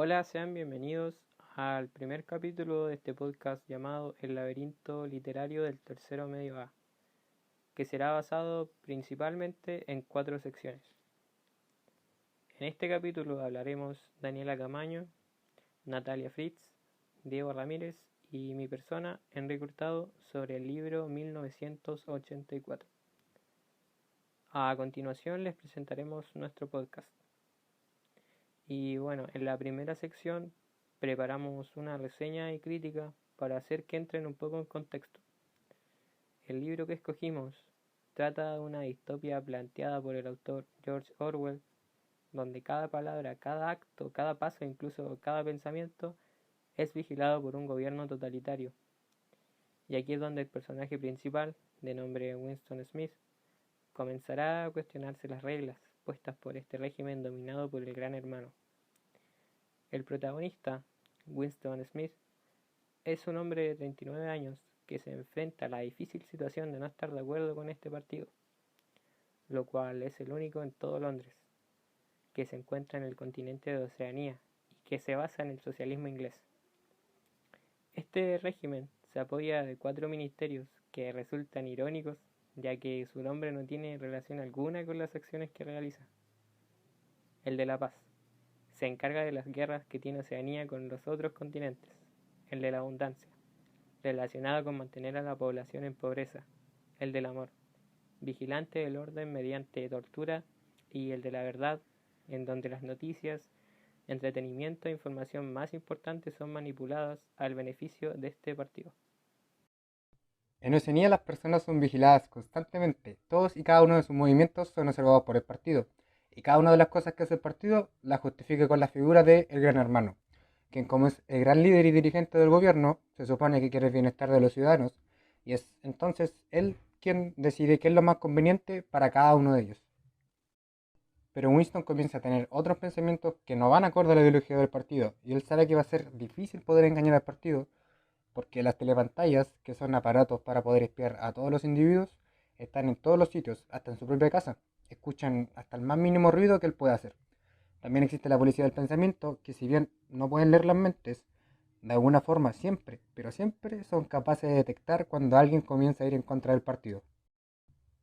Hola, sean bienvenidos al primer capítulo de este podcast llamado El laberinto literario del tercero medio A, que será basado principalmente en 4 secciones. En este capítulo hablaremos Daniela Camaño, Natalia Fritz, Diego Ramírez y mi persona, Enrique Hurtado, sobre el libro 1984. A continuación les presentaremos nuestro podcast. Y bueno, en la primera sección preparamos una reseña y crítica para hacer que entren un poco en contexto. El libro que escogimos trata de una distopia planteada por el autor George Orwell, donde cada palabra, cada acto, cada paso, incluso cada pensamiento es vigilado por un gobierno totalitario. Y aquí es donde el personaje principal, de nombre Winston Smith, comenzará a cuestionarse las reglas puestas por este régimen dominado por el Gran Hermano. El protagonista, Winston Smith, es un hombre de 39 años que se enfrenta a la difícil situación de no estar de acuerdo con este partido, lo cual es el único en todo Londres, que se encuentra en el continente de Oceanía y que se basa en el socialismo inglés. Este régimen se apoya de 4 ministerios que resultan irónicos, ya que su nombre no tiene relación alguna con las acciones que realiza. El de la paz se encarga de las guerras que tiene Oceanía con los otros continentes. El de la abundancia, relacionado con mantener a la población en pobreza. El del amor, vigilante del orden mediante tortura. Y el de la verdad, en donde las noticias, entretenimiento e información más importantes son manipuladas al beneficio de este partido. En Oceanía las personas son vigiladas constantemente, todos y cada uno de sus movimientos son observados por el partido, y cada una de las cosas que hace el partido la justifica con la figura de el Gran Hermano, quien como es el gran líder y dirigente del gobierno, se supone que quiere el bienestar de los ciudadanos, y es entonces él quien decide qué es lo más conveniente para cada uno de ellos. Pero Winston comienza a tener otros pensamientos que no van acorde a la ideología del partido, y él sabe que va a ser difícil poder engañar al partido, porque las telepantallas, que son aparatos para poder espiar a todos los individuos, están en todos los sitios, hasta en su propia casa. Escuchan hasta el más mínimo ruido que él puede hacer. También existe la policía del pensamiento, que si bien no pueden leer las mentes, de alguna forma siempre, pero siempre son capaces de detectar cuando alguien comienza a ir en contra del partido.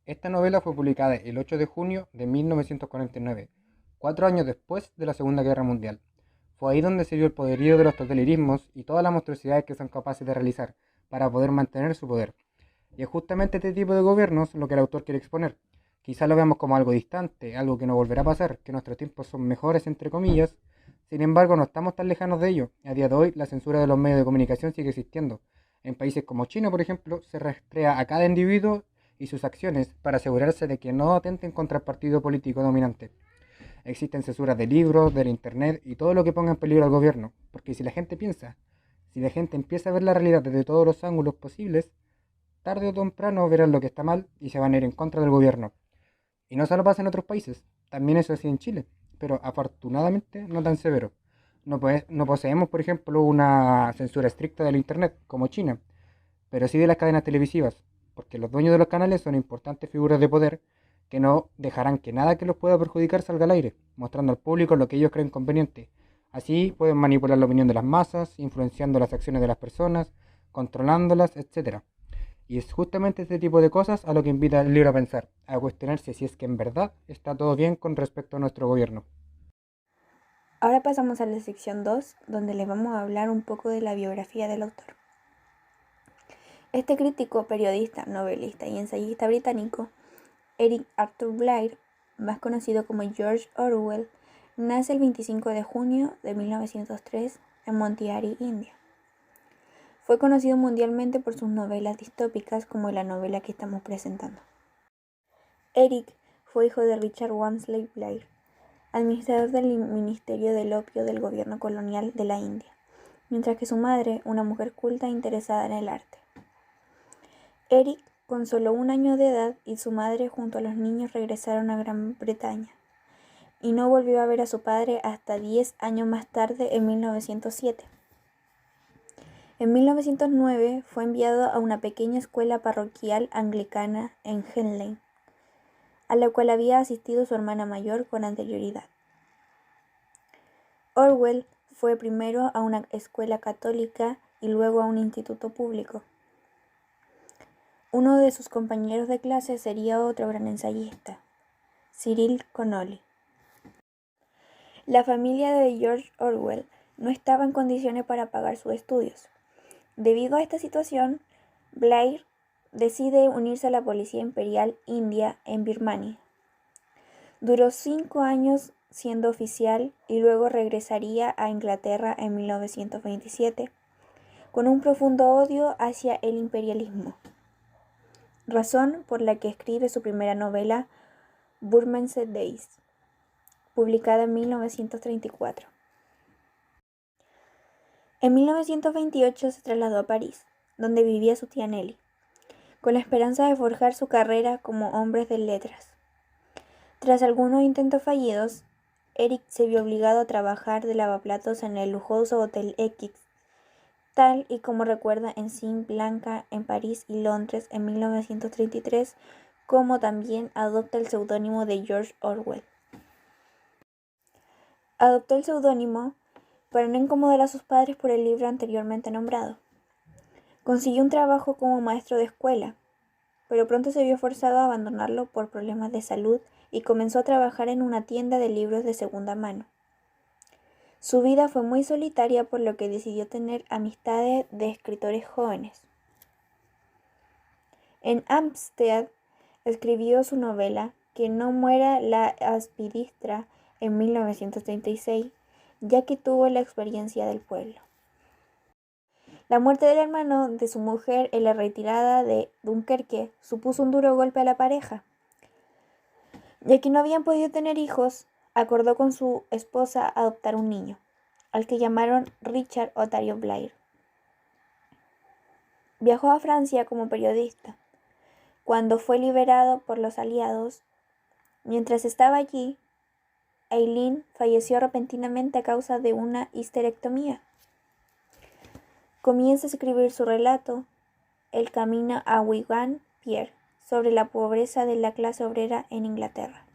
Esta novela fue publicada el 8 de junio de 1949, 4 años después de la Segunda Guerra Mundial. Fue ahí donde se vio el poderío de los totalitarismos y todas las monstruosidades que son capaces de realizar para poder mantener su poder. Y es justamente este tipo de gobiernos lo que el autor quiere exponer. Quizá lo veamos como algo distante, algo que no volverá a pasar, que nuestros tiempos son mejores entre comillas. Sin embargo, no estamos tan lejanos de ello. A día de hoy, la censura de los medios de comunicación sigue existiendo. En países como China, por ejemplo, se rastrea a cada individuo y sus acciones para asegurarse de que no atenten contra el partido político dominante. Existen censuras de libros, del internet y todo lo que ponga en peligro al gobierno, porque si la gente empieza a ver la realidad desde todos los ángulos posibles, tarde o temprano verán lo que está mal y se van a ir en contra del gobierno. Y no solo pasa en otros países, también eso así en Chile, pero afortunadamente no tan severo. No poseemos, por ejemplo, una censura estricta del internet, como China, pero sí de las cadenas televisivas, porque los dueños de los canales son importantes figuras de poder que no dejarán que nada que los pueda perjudicar salga al aire, mostrando al público lo que ellos creen conveniente. Así pueden manipular la opinión de las masas, influenciando las acciones de las personas, controlándolas, etc. Y es justamente este tipo de cosas a lo que invita el libro a pensar, a cuestionarse si es que en verdad está todo bien con respecto a nuestro gobierno. Ahora pasamos a la sección 2, donde les vamos a hablar un poco de la biografía del autor. Este crítico, periodista, novelista y ensayista británico, Eric Arthur Blair, más conocido como George Orwell, nace el 25 de junio de 1903 en Montiari, India. Fue conocido mundialmente por sus novelas distópicas como la novela que estamos presentando. Eric fue hijo de Richard Walmsley Blair, administrador del Ministerio del Opio del gobierno colonial de la India, mientras que su madre, una mujer culta e interesada en el arte. Eric, con solo 1 año de edad, y su madre junto a los niños regresaron a Gran Bretaña, y no volvió a ver a su padre hasta 10 años más tarde, en 1907. En 1909 fue enviado a una pequeña escuela parroquial anglicana en Henley, a la cual había asistido su hermana mayor con anterioridad. Orwell fue primero a una escuela católica y luego a un instituto público. Uno de sus compañeros de clase sería otro gran ensayista, Cyril Connolly. La familia de George Orwell no estaba en condiciones para pagar sus estudios. Debido a esta situación, Blair decide unirse a la Policía Imperial India en Birmania. Duró 5 años siendo oficial y luego regresaría a Inglaterra en 1927 con un profundo odio hacia el imperialismo, razón por la que escribe su primera novela, Burmese Days, publicada en 1934. En 1928 se trasladó a París, donde vivía su tía Nelly, con la esperanza de forjar su carrera como hombre de letras. Tras algunos intentos fallidos, Eric se vio obligado a trabajar de lavaplatos en el lujoso Hotel X, tal y como recuerda en Cine Blanca en París y Londres en 1933, como también adopta el seudónimo de George Orwell. Adoptó el seudónimo para no incomodar a sus padres por el libro anteriormente nombrado. Consiguió un trabajo como maestro de escuela, pero pronto se vio forzado a abandonarlo por problemas de salud y comenzó a trabajar en una tienda de libros de segunda mano. Su vida fue muy solitaria, por lo que decidió tener amistades de escritores jóvenes. En Hampstead escribió su novela Que no muera la aspidistra en 1936, ya que tuvo la experiencia del pueblo. La muerte del hermano de su mujer en la retirada de Dunkerque supuso un duro golpe a la pareja. Ya que no habían podido tener hijos, acordó con su esposa adoptar un niño, al que llamaron Richard Otario Blair. Viajó a Francia como periodista. Cuando fue liberado por los aliados, mientras estaba allí, Eileen falleció repentinamente a causa de una histerectomía. Comienza a escribir su relato, El camino a Wigan Pier, sobre la pobreza de la clase obrera en Inglaterra.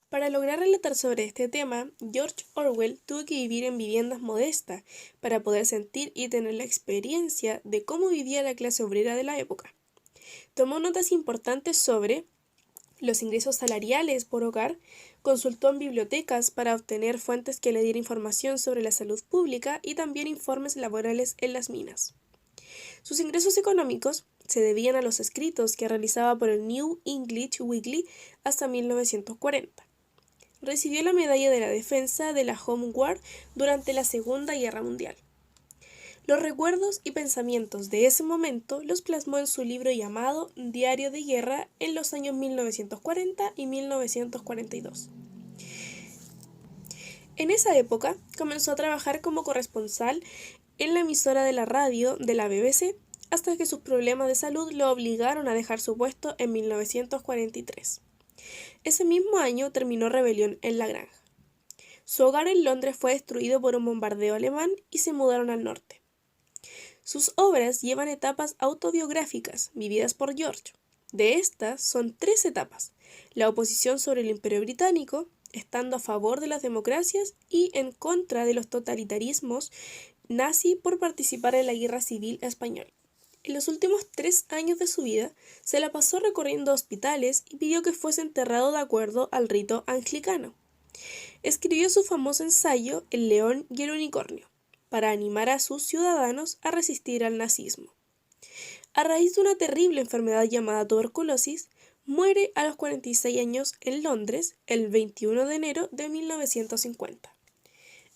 Para lograr relatar sobre este tema, George Orwell tuvo que vivir en viviendas modestas para poder sentir y tener la experiencia de cómo vivía la clase obrera de la época. Tomó notas importantes sobre los ingresos salariales por hogar, consultó en bibliotecas para obtener fuentes que le dieran información sobre la salud pública y también informes laborales en las minas. Sus ingresos económicos se debían a los escritos que realizaba por el New English Weekly hasta 1940. Recibió la Medalla de la Defensa de la Home Guard durante la Segunda Guerra Mundial. Los recuerdos y pensamientos de ese momento los plasmó en su libro llamado Diario de Guerra en los años 1940 y 1942. En esa época comenzó a trabajar como corresponsal en la emisora de la radio de la BBC hasta que sus problemas de salud lo obligaron a dejar su puesto en 1943. Ese mismo año terminó Rebelión en la Granja. Su hogar en Londres fue destruido por un bombardeo alemán y se mudaron al norte. Sus obras llevan etapas autobiográficas vividas por George. De estas son 3 etapas: la oposición sobre el Imperio Británico, estando a favor de las democracias y en contra de los totalitarismos nazi por participar en la Guerra Civil Española. En los últimos 3 años de su vida se la pasó recorriendo hospitales y pidió que fuese enterrado de acuerdo al rito anglicano. Escribió su famoso ensayo El león y el unicornio, para animar a sus ciudadanos a resistir al nazismo. A raíz de una terrible enfermedad llamada tuberculosis, muere a los 46 años en Londres el 21 de enero de 1950.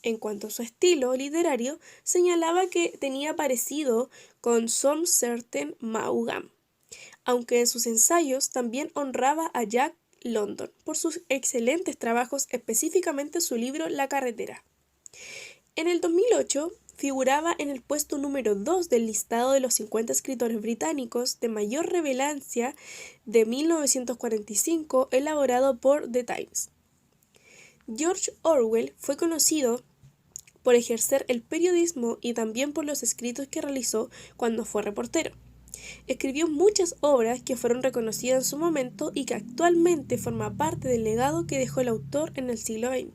En cuanto a su estilo literario, señalaba que tenía parecido con Some Certain Maugham, aunque en sus ensayos también honraba a Jack London por sus excelentes trabajos, específicamente su libro La carretera. En el 2008 figuraba en el puesto número 2 del listado de los 50 escritores británicos de mayor relevancia de 1945, elaborado por The Times. George Orwell fue conocido por ejercer el periodismo y también por los escritos que realizó cuando fue reportero. Escribió muchas obras que fueron reconocidas en su momento y que actualmente forma parte del legado que dejó el autor en el siglo XX.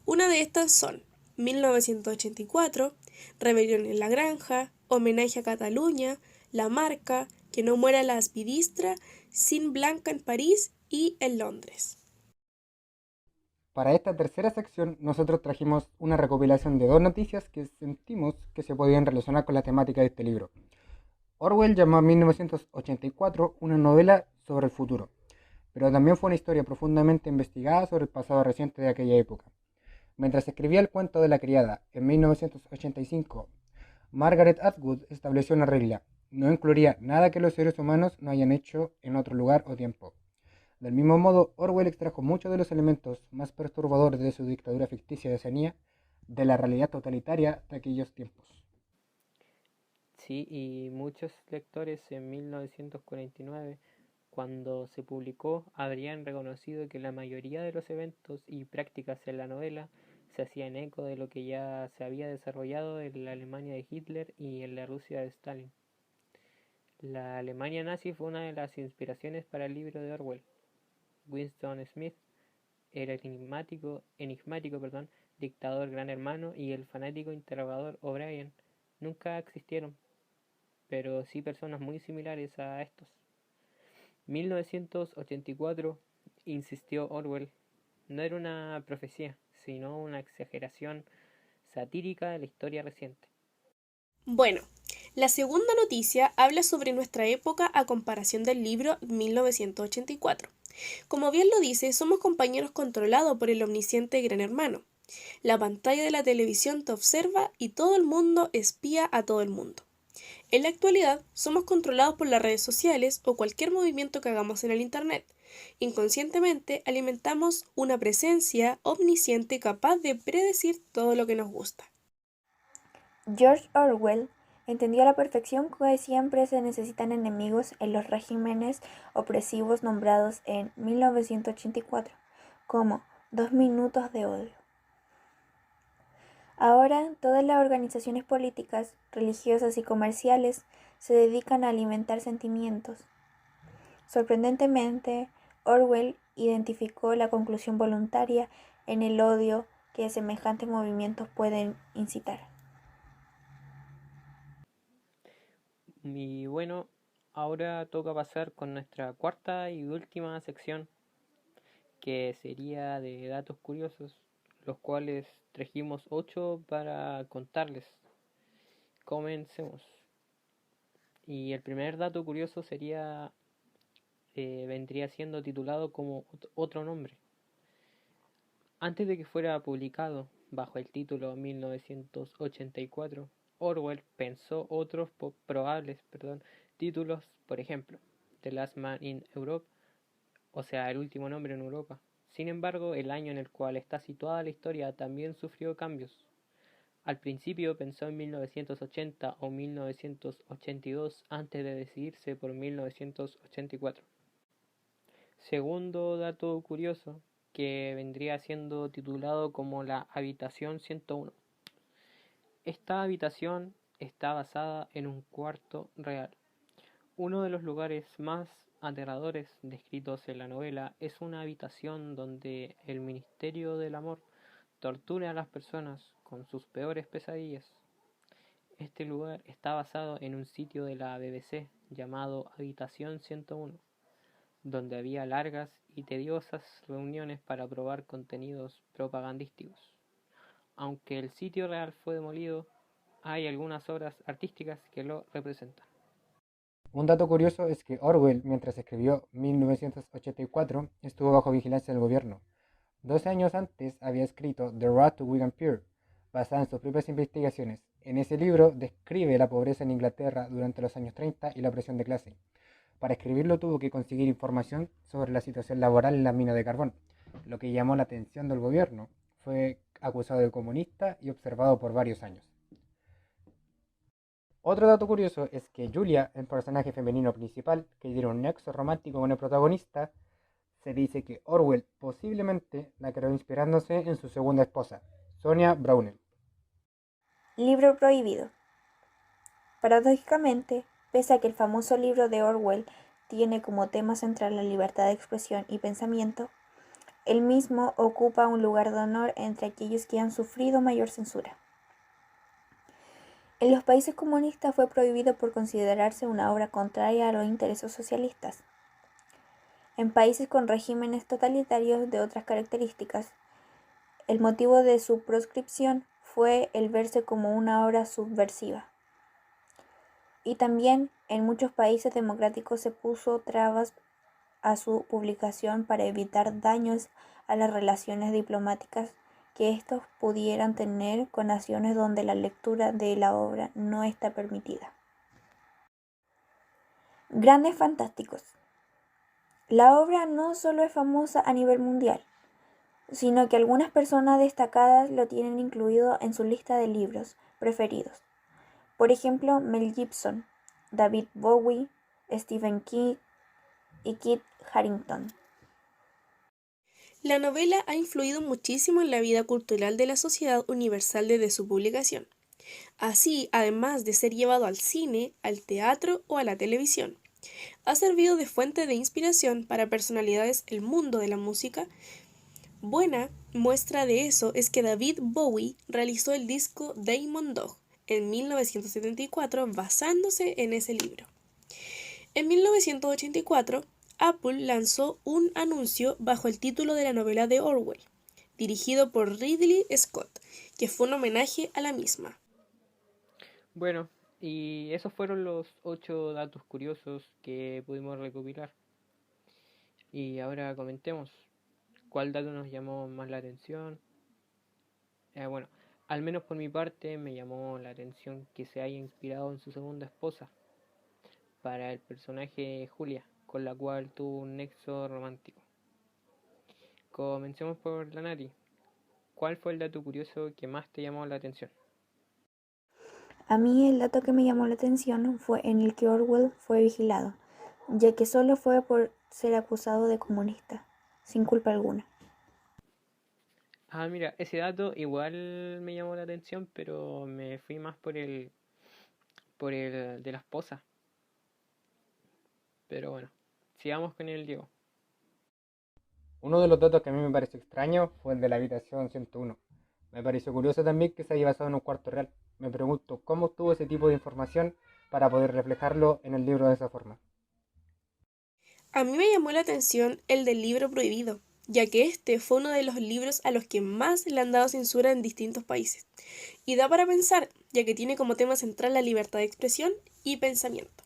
Una de estas son 1984, Rebelión en la Granja, Homenaje a Cataluña, La Marca, Que no muera la aspidistra, Sin Blanca en París y en Londres. Para esta tercera sección, nosotros trajimos una recopilación de dos noticias que sentimos que se podían relacionar con la temática de este libro. Orwell llamó a 1984 una novela sobre el futuro, pero también fue una historia profundamente investigada sobre el pasado reciente de aquella época. Mientras escribía el cuento de la criada en 1985, Margaret Atwood estableció una regla: no incluiría nada que los seres humanos no hayan hecho en otro lugar o tiempo. Del mismo modo, Orwell extrajo muchos de los elementos más perturbadores de su dictadura ficticia de Oceanía de la realidad totalitaria de aquellos tiempos. Sí, y muchos lectores en 1949, cuando se publicó, habrían reconocido que la mayoría de los eventos y prácticas en la novela se hacían eco de lo que ya se había desarrollado en la Alemania de Hitler y en la Rusia de Stalin. La Alemania nazi fue una de las inspiraciones para el libro de Orwell. Winston Smith, el enigmático dictador Gran Hermano y el fanático interrogador O'Brien nunca existieron, pero sí personas muy similares a estos. 1984, insistió Orwell, no era una profecía, sino una exageración satírica de la historia reciente. Bueno, la segunda noticia habla sobre nuestra época a comparación del libro 1984. Como bien lo dice, somos compañeros controlados por el omnisciente Gran Hermano. La pantalla de la televisión te observa y todo el mundo espía a todo el mundo. En la actualidad, somos controlados por las redes sociales o cualquier movimiento que hagamos en el Internet. Inconscientemente alimentamos una presencia omnisciente capaz de predecir todo lo que nos gusta. George Orwell entendió a la perfección que siempre se necesitan enemigos en los regímenes opresivos nombrados en 1984 como 2 minutos de odio. Ahora, todas las organizaciones políticas, religiosas y comerciales se dedican a alimentar sentimientos. Sorprendentemente, Orwell identificó la conclusión voluntaria en el odio que semejantes movimientos pueden incitar. Y bueno, ahora toca pasar con nuestra cuarta y última sección, que sería de datos curiosos, los cuales trajimos 8 para contarles. Comencemos. Y el primer dato curioso vendría siendo titulado como Otro nombre. Antes de que fuera publicado bajo el título 1984, Orwell pensó otros probables títulos, por ejemplo, The Last Man in Europe, o sea, El último nombre en Europa. Sin embargo, el año en el cual está situada la historia también sufrió cambios. Al principio pensó en 1980 o 1982 antes de decidirse por 1984. Segundo dato curioso, que vendría siendo titulado como la Habitación 101. Esta habitación está basada en un cuarto real. Uno de los lugares más aterradores descritos en la novela es una habitación donde el Ministerio del Amor tortura a las personas con sus peores pesadillas. Este lugar está basado en un sitio de la BBC llamado Habitación 101, donde había largas y tediosas reuniones para probar contenidos propagandísticos. Aunque el sitio real fue demolido, hay algunas obras artísticas que lo representan. Un dato curioso es que Orwell, mientras escribió 1984, estuvo bajo vigilancia del gobierno. 12 años antes había escrito The Road to Wigan Pier, basada en sus propias investigaciones. En ese libro describe la pobreza en Inglaterra durante los años 30 y la opresión de clase. Para escribirlo tuvo que conseguir información sobre la situación laboral en la mina de carbón, lo que llamó la atención del gobierno. Fue acusado de comunista y observado por varios años. Otro dato curioso es que Julia, el personaje femenino principal, que tiene un nexo romántico con el protagonista, se dice que Orwell posiblemente la creó inspirándose en su segunda esposa, Sonia Brownell. Libro prohibido. Paradójicamente, Pese a que el famoso libro de Orwell tiene como tema central la libertad de expresión y pensamiento, el mismo ocupa un lugar de honor entre aquellos que han sufrido mayor censura. En los países comunistas fue prohibido por considerarse una obra contraria a los intereses socialistas. En países con regímenes totalitarios de otras características, el motivo de su proscripción fue el verse como una obra subversiva. Y también en muchos países democráticos se puso trabas a su publicación para evitar daños a las relaciones diplomáticas que estos pudieran tener con naciones donde la lectura de la obra no está permitida. Grandes Fantásticos. La obra no solo es famosa a nivel mundial, sino que algunas personas destacadas lo tienen incluido en su lista de libros preferidos. Por ejemplo, Mel Gibson, David Bowie, Stephen King y Kit Harington. La novela ha influido muchísimo en la vida cultural de la sociedad universal desde su publicación. Así, además de ser llevado al cine, al teatro o a la televisión, ha servido de fuente de inspiración para personalidades del mundo de la música. Buena muestra de eso es que David Bowie realizó el disco Diamond Dog en 1974 basándose en ese libro. En 1984, Apple lanzó un anuncio bajo el título de la novela de Orwell, dirigido por Ridley Scott, que fue un homenaje a la misma. Bueno, y esos fueron los 8 datos curiosos que pudimos recopilar. Y ahora comentemos cuál dato nos llamó más la atención. Bueno, al menos por mi parte me llamó la atención que se haya inspirado en su segunda esposa para el personaje Julia, con la cual tuvo un nexo romántico. Comencemos por la Nati. ¿Cuál fue el dato curioso que más te llamó la atención? A mí el dato que me llamó la atención fue en el que Orwell fue vigilado, ya que solo fue por ser acusado de comunista, sin culpa alguna. Mira, ese dato igual me llamó la atención, pero me fui más por el de la esposa. Pero bueno, sigamos con el Diego. Uno de los datos que a mí me pareció extraño fue el de la habitación 101. Me pareció curioso también que se haya basado en un cuarto real. Me pregunto cómo obtuvo ese tipo de información para poder reflejarlo en el libro de esa forma. A mí me llamó la atención el del libro prohibido, ya que este fue uno de los libros a los que más le han dado censura en distintos países. Y da para pensar, ya que tiene como tema central la libertad de expresión y pensamiento.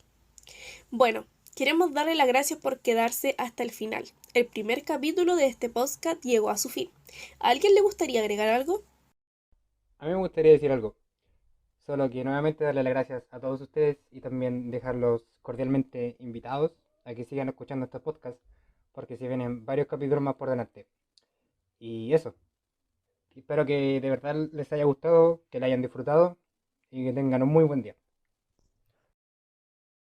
Bueno, queremos darle las gracias por quedarse hasta el final. El primer capítulo de este podcast llegó a su fin. ¿A alguien le gustaría agregar algo? A mí me gustaría decir algo, solo que nuevamente darle las gracias a todos ustedes y también dejarlos cordialmente invitados a que sigan escuchando estos podcasts, porque se vienen varios capítulos más por delante. Y eso, espero que de verdad les haya gustado, que la hayan disfrutado y que tengan un muy buen día.